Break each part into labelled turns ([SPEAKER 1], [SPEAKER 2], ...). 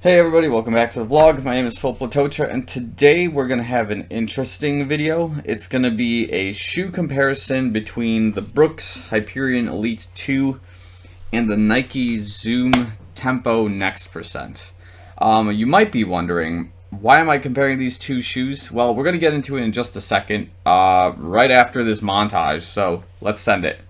[SPEAKER 1] Hey everybody, welcome back to the vlog. My name is Filip Latocha, and today we're going to have an interesting video. It's going to be a shoe comparison between the Brooks Hyperion Elite 2 and the Nike Zoom Tempo Next Percent. You might be wondering, why am I comparing these two shoes? Well, we're going to get into it in just a second, right after this montage, so let's send it.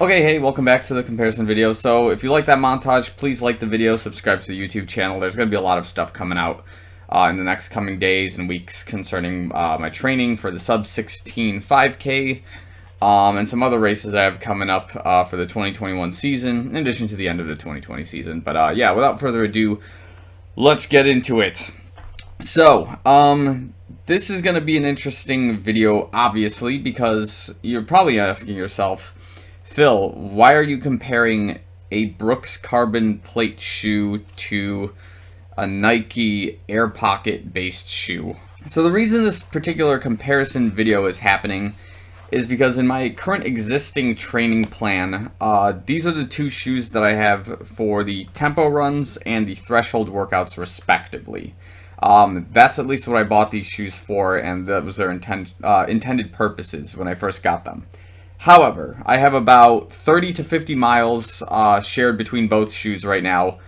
[SPEAKER 1] Okay, hey, welcome back to the comparison video. So if you like that montage, please like the video, subscribe to the YouTube channel. There's going to be a lot of stuff coming out in the next coming days and weeks concerning my training for the sub 16 5K and some other races that I have coming up for the 2021 season, in addition to the end of the 2020 season. But yeah, without further ado, let's get into it. So, this is going to be an interesting video, obviously, because you're probably asking yourself, Phil, why are you comparing a Brooks carbon plate shoe to a Nike Air Pocket based shoe? So the reason this particular comparison video is happening is because in my current existing training plan, these are the two shoes that I have for the tempo runs and the threshold workouts respectively. That's at least what I bought these shoes for, and that was their intended purposes when I first got them. However, I have about 30 to 50 miles shared between both shoes right now,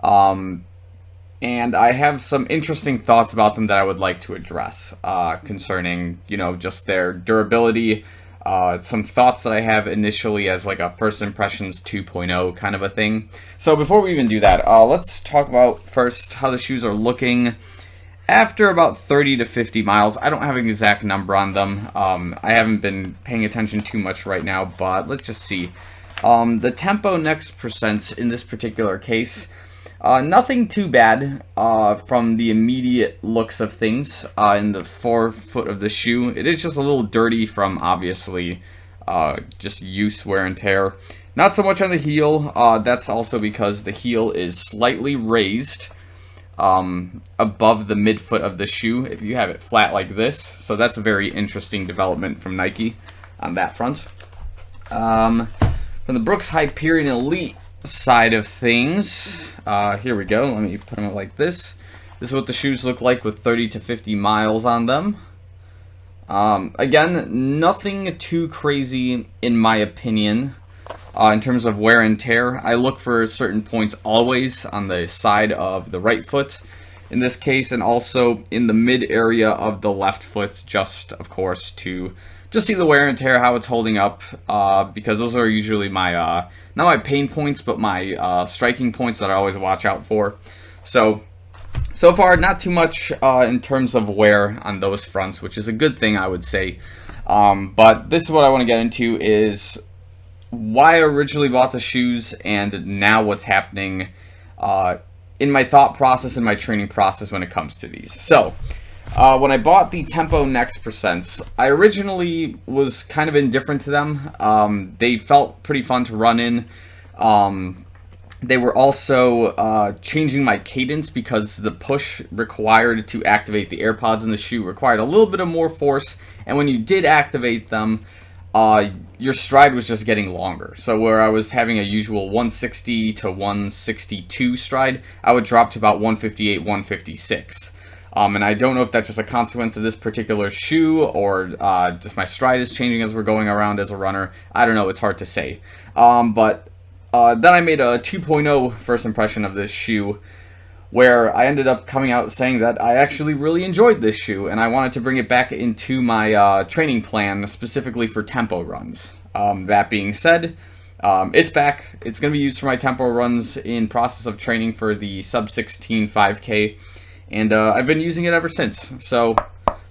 [SPEAKER 1] and I have some interesting thoughts about them that I would like to address concerning, just their durability, some thoughts that I have initially as like a first impressions 2.0 kind of a thing. So before we even do that, let's talk about first how the shoes are looking after about 30 to 50 miles. I don't have an exact number on them. I haven't been paying attention too much right now, but let's just see. The Tempo Next Percents in this particular case, nothing too bad from the immediate looks of things in the forefoot of the shoe. It is just a little dirty from, obviously, just use, wear, and tear. Not so much on the heel. That's also because the heel is slightly raised above the midfoot of the shoe if you have it flat like this. So that's a very interesting development from Nike on that front. From the Brooks Hyperion Elite side of things, here we go. Let me put them up like this. This is what the shoes look like with 30 to 50 miles on them. Again, nothing too crazy in my opinion. In terms of wear and tear, I look for certain points always on the side of the right foot in this case, and also in the mid area of the left foot, just of course to just see the wear and tear, how it's holding up, because those are usually my not my pain points, but my striking points that I always watch out for. So far, not too much in terms of wear on those fronts, which is a good thing, I would say. But this is what I want to get into, is why I originally bought the shoes and now what's happening in my thought process and my training process when it comes to these. So, when I bought the Tempo Next Percents, I originally was kind of indifferent to them. They felt pretty fun to run in. They were also changing my cadence because the push required to activate the AirPods in the shoe required a little bit of more force, and when you did activate them, your stride was just getting longer. So where I was having a usual 160 to 162 stride, I would drop to about 158, 156. And I don't know if that's just a consequence of this particular shoe or just my stride is changing as we're going around as a runner. I don't know, it's hard to say. But Then I made a 2.0 first impression of this shoe, where I ended up coming out saying that I actually really enjoyed this shoe, and I wanted to bring it back into my training plan, specifically for tempo runs. That being said, it's back. It's going to be used for my tempo runs in process of training for the sub-16 5K, and I've been using it ever since, so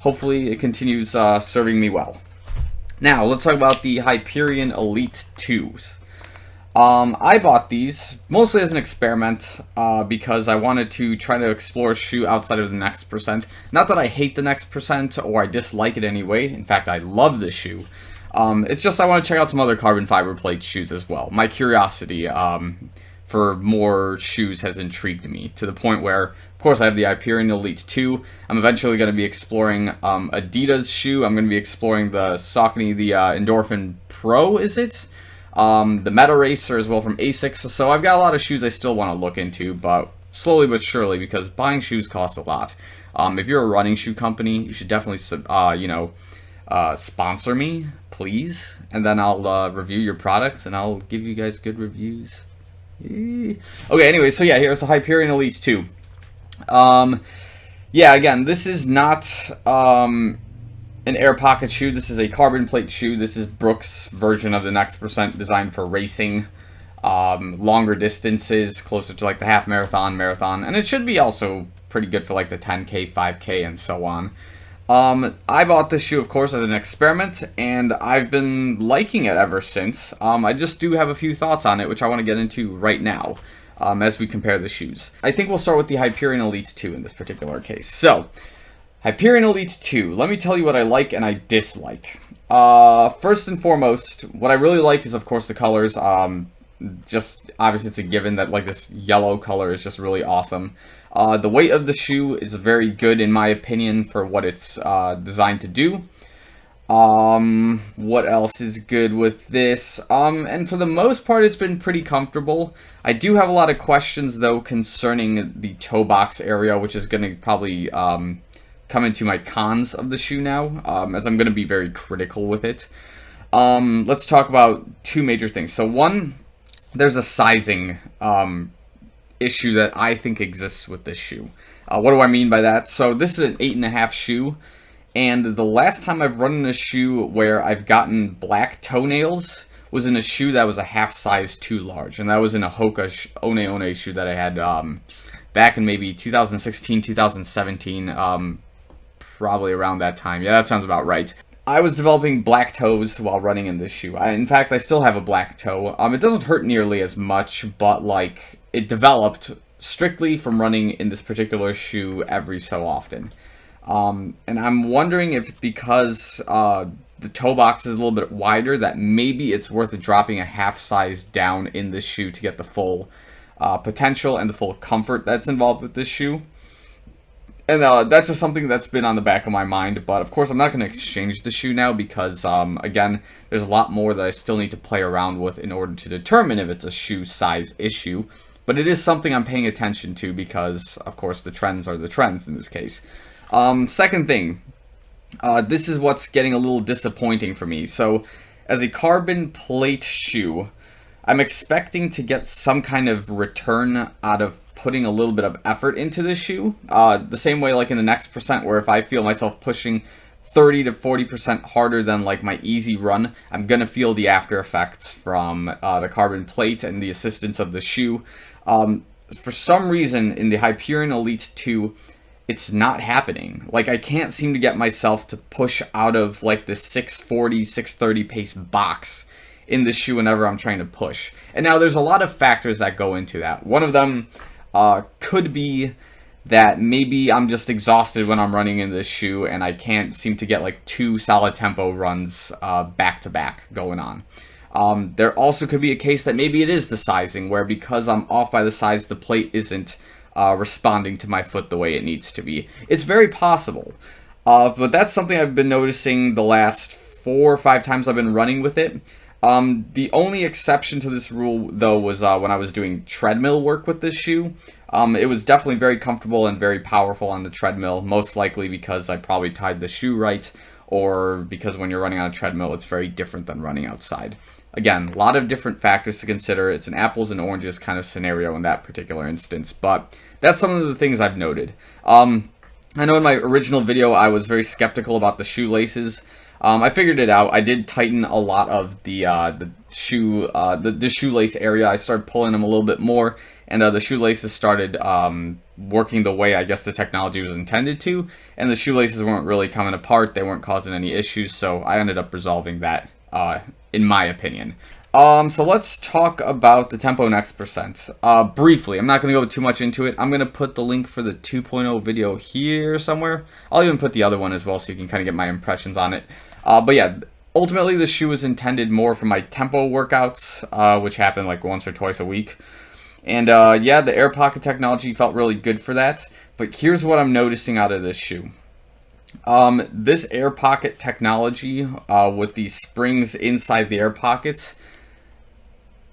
[SPEAKER 1] hopefully it continues serving me well. Now, let's talk about the Hyperion Elite 2s. I bought these mostly as an experiment because I wanted to try to explore a shoe outside of the Next Percent. Not that I hate the Next Percent or I dislike it anyway. In fact, I love this shoe. It's just I want to check out some other carbon fiber plate shoes as well. My curiosity for more shoes has intrigued me to the point where, of course, I have the Hyperion Elite 2. I'm eventually going to be exploring Adidas shoe. I'm going to be exploring the Saucony, the Endorphin Pro, is it? The Meta Racer as well from Asics. So I've got a lot of shoes I still want to look into, but slowly but surely, because buying shoes costs a lot. If you're a running shoe company, you should definitely, sponsor me, please, and then I'll review your products and I'll give you guys good reviews. Okay, anyway, so yeah, here's the Hyperion Elite 2. Yeah, again, this is not an air pocket shoe. This is a carbon plate shoe. This is Brooks' version of the Next Percent, designed for racing, longer distances, closer to like the half marathon, and it should be also pretty good for like the 10K, 5K, and so on. I bought this shoe, of course, as an experiment, and I've been liking it ever since. I just do have a few thoughts on it, which I want to get into right now, as we compare the shoes. I think we'll start with the Hyperion Elite 2 in this particular case. So, Hyperion Elite 2, let me tell you what I like and I dislike. First and foremost, what I really like is, of course, the colors. Just, obviously, it's a given that, like, this yellow color is just really awesome. The weight of the shoe is very good, in my opinion, for what it's designed to do. What else is good with this? And for the most part, it's been pretty comfortable. I do have a lot of questions, though, concerning the toe box area, which is going to probably come into my cons of the shoe now, as I'm going to be very critical with it. Let's talk about two major things. So one, there's a sizing issue that I think exists with this shoe. What do I mean by that? So this is an 8.5 shoe, and the last time I've run in a shoe where I've gotten black toenails was in a shoe that was a half size too large, and that was in a Hoka One shoe that I had back in maybe 2016, 2017, probably around that time. Yeah, that sounds about right. I was developing black toes while running in this shoe. In fact, I still have a black toe. It doesn't hurt nearly as much, but like it developed strictly from running in this particular shoe every so often. And I'm wondering if because the toe box is a little bit wider, that maybe it's worth dropping a half size down in this shoe to get the full potential and the full comfort that's involved with this shoe. And that's just something that's been on the back of my mind. But, of course, I'm not going to exchange the shoe now because, again, there's a lot more that I still need to play around with in order to determine if it's a shoe size issue. But it is something I'm paying attention to because, of course, the trends are the trends in this case. Second thing, this is what's getting a little disappointing for me. So, as a carbon plate shoe, I'm expecting to get some kind of return out of putting a little bit of effort into this shoe. The same way like in the Next Percent, where if I feel myself pushing 30 to 40% harder than like my easy run, I'm going to feel the after effects from the carbon plate and the assistance of the shoe. For some reason, in the Hyperion Elite 2, it's not happening. Like, I can't seem to get myself to push out of like the 640, 630 pace box in the shoe whenever I'm trying to push. And now there's a lot of factors that go into that. One of them could be that maybe I'm just exhausted when I'm running in this shoe and I can't seem to get like 2 solid tempo runs back to back going on. There also could be a case that maybe it is the sizing, where because I'm off by the size, the plate isn't responding to my foot the way it needs to be. It's very possible. But that's something I've been noticing the last 4 or 5 times I've been running with it. The only exception to this rule, though, was when I was doing treadmill work with this shoe. It was definitely very comfortable and very powerful on the treadmill, most likely because I probably tied the shoe right, or because when you're running on a treadmill, it's very different than running outside. again, a lot of different factors to consider. It's an apples and oranges kind of scenario in that particular instance, but that's some of the things I've noted. I know in my original video I was very skeptical about the shoelaces. I figured it out. I did tighten a lot of the shoelace area. I started pulling them a little bit more, and the shoelaces started working the way I guess the technology was intended to, and the shoelaces weren't really coming apart. They weren't causing any issues, so I ended up resolving that, in my opinion. So let's talk about the Tempo Next percent. Briefly, I'm not going to go too much into it. I'm going to put the link for the 2.0 video here somewhere. I'll even put the other one as well so you can kind of get my impressions on it. But yeah, ultimately the shoe is intended more for my tempo workouts, which happen like once or twice a week. And yeah, the air pocket technology felt really good for that. But here's what I'm noticing out of this shoe. This air pocket technology with these springs inside the air pockets,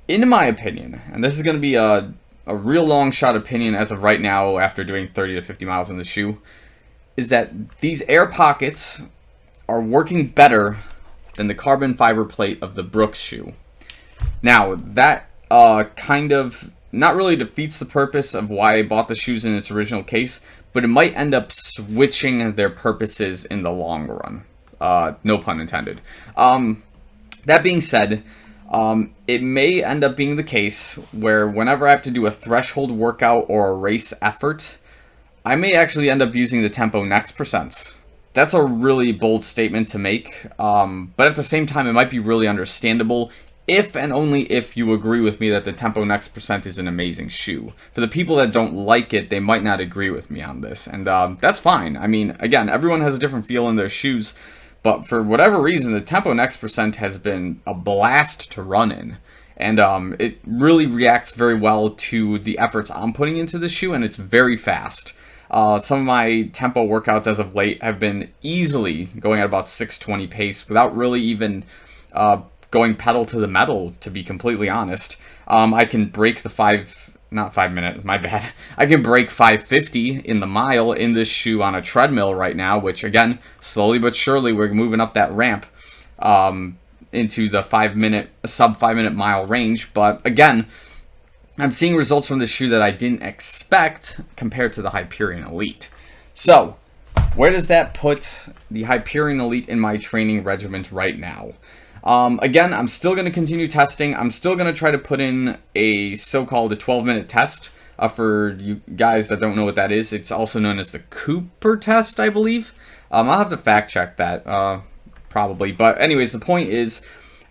[SPEAKER 1] in my opinion, and this is going to be a real long shot opinion as of right now after doing 30 to 50 miles in the shoe, is that these air pockets are working better than the carbon fiber plate of the Brooks shoe. Now, that kind of not really defeats the purpose of why I bought the shoes in its original case, but it might end up switching their purposes in the long run. No pun intended. That being said, it may end up being the case where whenever I have to do a threshold workout or a race effort, I may actually end up using the Tempo Next percent. That's a really bold statement to make, but at the same time, it might be really understandable if and only if you agree with me that the Tempo Next percent is an amazing shoe. For the people that don't like it, they might not agree with me on this, and that's fine. I mean, again, everyone has a different feel in their shoes, but for whatever reason, the Tempo Next percent has been a blast to run in, and it really reacts very well to the efforts I'm putting into the shoe, and it's very fast. Some of my tempo workouts as of late have been easily going at about 620 pace without really even going pedal to the metal, to be completely honest. I can break the 5 minute, my bad. I can break 550 in the mile in this shoe on a treadmill right now, which again, slowly but surely we're moving up that ramp into the sub 5 minute mile range. But again, I'm seeing results from this shoe that I didn't expect compared to the Hyperion Elite. So, where does that put the Hyperion Elite in my training regimen right now? Again, I'm still going to continue testing. I'm still going to try to put in a so-called 12-minute test. For you guys that don't know what that is, it's also known as the Cooper test, I believe. I'll have to fact check that, probably. But anyways, the point is,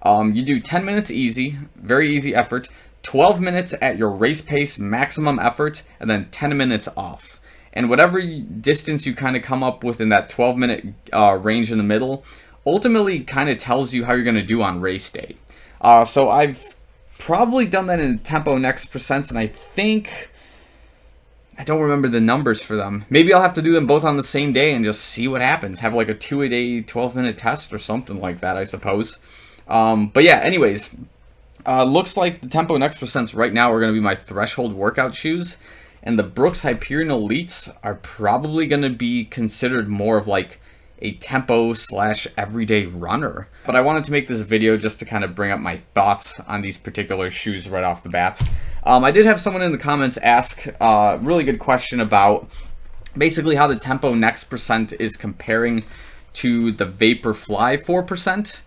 [SPEAKER 1] you do 10 minutes easy, very easy effort, 12 minutes at your race pace, maximum effort, and then 10 minutes off. And whatever distance you kind of come up with in that 12-minute range in the middle, ultimately kind of tells you how you're going to do on race day. So I've probably done that in Tempo Next percents, and I think, I don't remember the numbers for them. Maybe I'll have to do them both on the same day and just see what happens. Have like a 2-a-day 12-minute test or something like that, I suppose. But yeah, anyways, looks like the Tempo Next percents right now are going to be my threshold workout shoes, and the Brooks Hyperion Elites are probably going to be considered more of like a tempo / everyday runner. But I wanted to make this video just to kind of bring up my thoughts on these particular shoes right off the bat. I did have someone in the comments ask a really good question about basically how the Tempo Next percent is comparing to the Vaporfly 4%.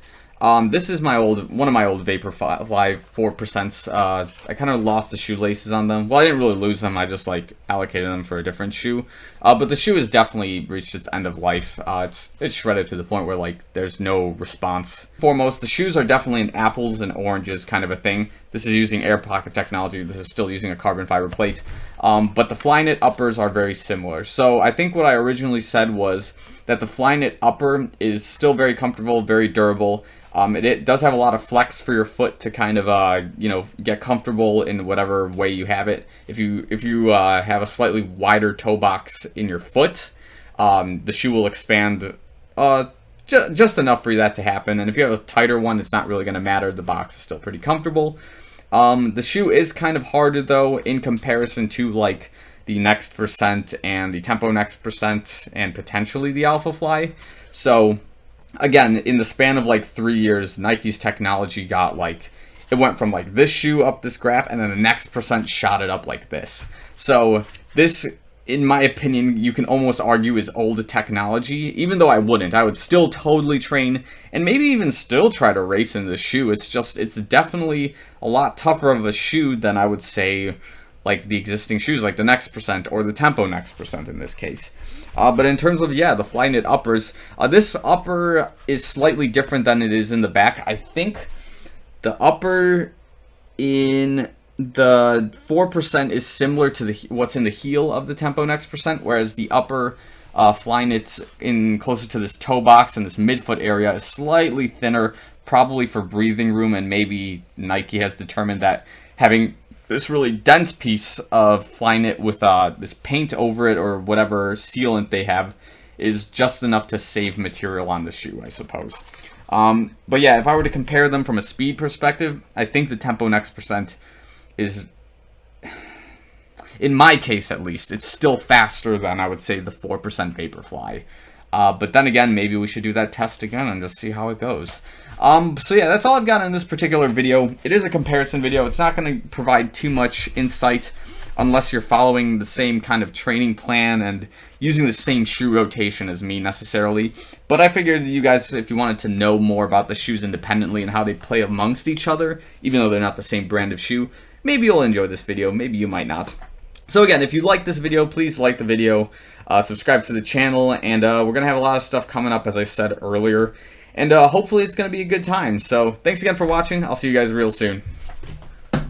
[SPEAKER 1] This is one of my old Vaporfly 4%. I kind of lost the shoelaces on them. Well, I didn't really lose them. I just like allocated them for a different shoe. But the shoe has definitely reached its end of life. It's shredded to the point where like there's no response. Foremost, the shoes are definitely an apples and oranges kind of a thing. This is using air pocket technology. This is still using a carbon fiber plate. But the Flyknit uppers are very similar. So I think what I originally said was that the Flyknit upper is still very comfortable, very durable. It does have a lot of flex for your foot to kind of, get comfortable in whatever way you have it. If you have a slightly wider toe box in your foot, the shoe will expand just enough for that to happen. And if you have a tighter one, it's not really going to matter. The box is still pretty comfortable. The shoe is kind of harder, though, in comparison to, like, the Next percent and the Tempo Next percent and potentially the Alpha Fly. So again, in the span of like 3 years, Nike's technology got like, it went from like this shoe up this graph, and then the next percent shot it up like this. So this, in my opinion, you can almost argue is old technology, even though I wouldn't. I would still totally train, and maybe even still try to race in this shoe. It's just, it's definitely a lot tougher of a shoe than I would say like the existing shoes, like the Next Percent or the Tempo Next Percent in this case. But in terms of, yeah, the Flyknit uppers, this upper is slightly different than it is in the back. I think the upper in the 4% is similar to what's in the heel of the Tempo Next Percent, whereas the upper Flyknit in closer to this toe box and this midfoot area is slightly thinner, probably for breathing room, and maybe Nike has determined that having this really dense piece of Flyknit with this paint over it or whatever sealant they have is just enough to save material on the shoe, I suppose. But yeah, if I were to compare them from a speed perspective, I think the Tempo Next Percent is, in my case at least, it's still faster than I would say the 4% Vaporfly. But then again, maybe we should do that test again and just see how it goes. So yeah, that's all I've got in this particular video. It is a comparison video. It's not going to provide too much insight unless you're following the same kind of training plan and using the same shoe rotation as me necessarily. But I figured you guys, if you wanted to know more about the shoes independently and how they play amongst each other, even though they're not the same brand of shoe, maybe you'll enjoy this video, maybe you might not. So again, if you like this video, please like the video, subscribe to the channel, and we're going to have a lot of stuff coming up, as I said earlier. And hopefully it's going to be a good time. So thanks again for watching. I'll see you guys real soon.